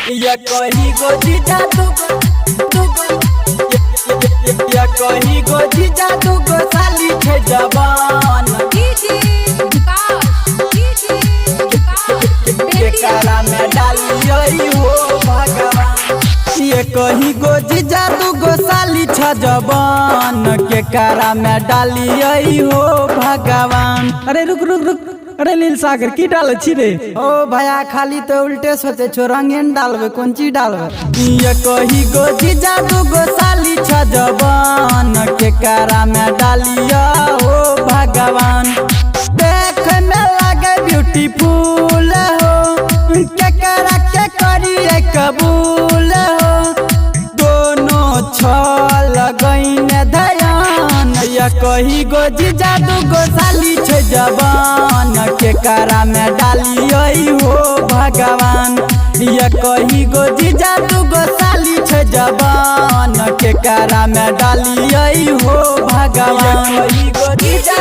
ये कही गो जीजा ये कही गो जीजा दुगो साली छे जवान केकरा में डालियो हो भगवान। ये कही गो जीजा दुगो साली छे जवान केकरा में डालियो हो भगवान। अरे रुक रुक रुक, अरे नील सागर की डाल छी रे? ओ भैया खाली तो उल्टे सोचे छो, रंगीन डालबे कौन चीज डालबे। ये कही गो जीजा दुगो साली छ जवान केकरा में डालिया हो भगवान। देख में लागे ब्यूटीफुल हो केकरा के करिए कबूल हो, दोनों छल गईन ध्यान। ये कही गो जीजा दुगो साली छ जवान केकरा में डालियो हो भगवान। ये कही गो जीजा दुगो साली छ जवान केकरा में डालियो हो भगवान। ये कही गो जीजा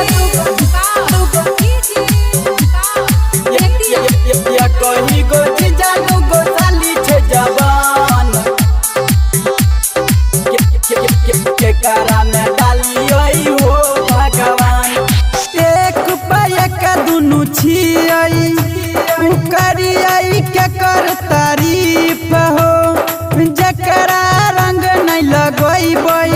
ये कही गो जीजा दुगो साली छ जवान केकरा में डालियो हो भगवान। एक पैक दुनु छियै करियै के कर तारीफ हो, जकरा रंग नहीं लगैबै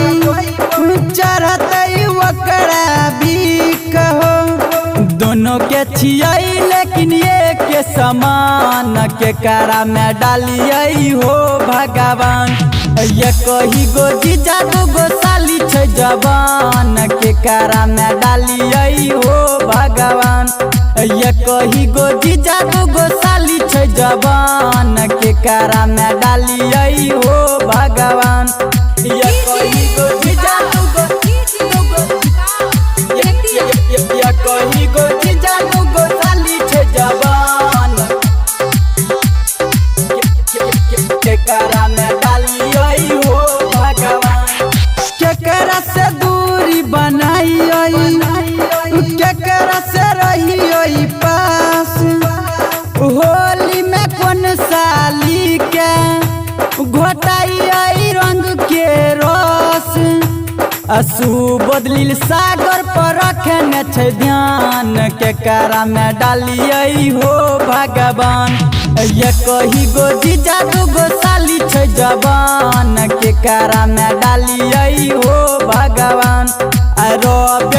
चढ़तै ओकरा बीक हो। दोनों के छियै लेकिन एक के समान केकरा में डालियो हो भगवान। ये कही गो जीजा दुगो साली छ जवान केकरा में डालियो हो भगवान। ये कही गो जीजा दुगो साली छ जवान केकरा में डालियो हो भगवान। ये कही गो जीजा दुगो ये कही गो जीजा दुगो साली छ जवान केकरा में डालियो हो भगवान। केकरा से दूरी बनाइयो केकरा से रहियो पास, होली में कौन साली के घोटाई रंग के रस। असू बदलिल सागर पर रखने छे ध्यान केकरा में डालियो हो भगवान। ये कही गो जीजा दुगो साली छ जवान केकरा में डालियो हो भगवान।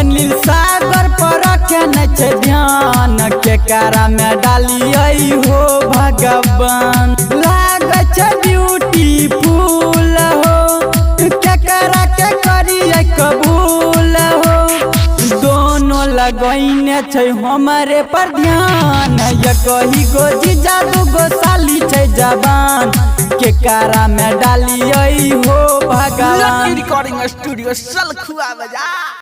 नील सागर पर रखने छे ध्यान केकरा में डालियो हो भगवान। लागे छे ब्यूटीफुल हो केकरा के करिए कबूल हो, दोनों लगैने छे हमारे पर ध्यान। ये कही गो जीजा दुगो साली छ जवान केकरा में डालियो हो भगवान। रिकॉर्डिंग स्टूडियो सलखुआ बजा।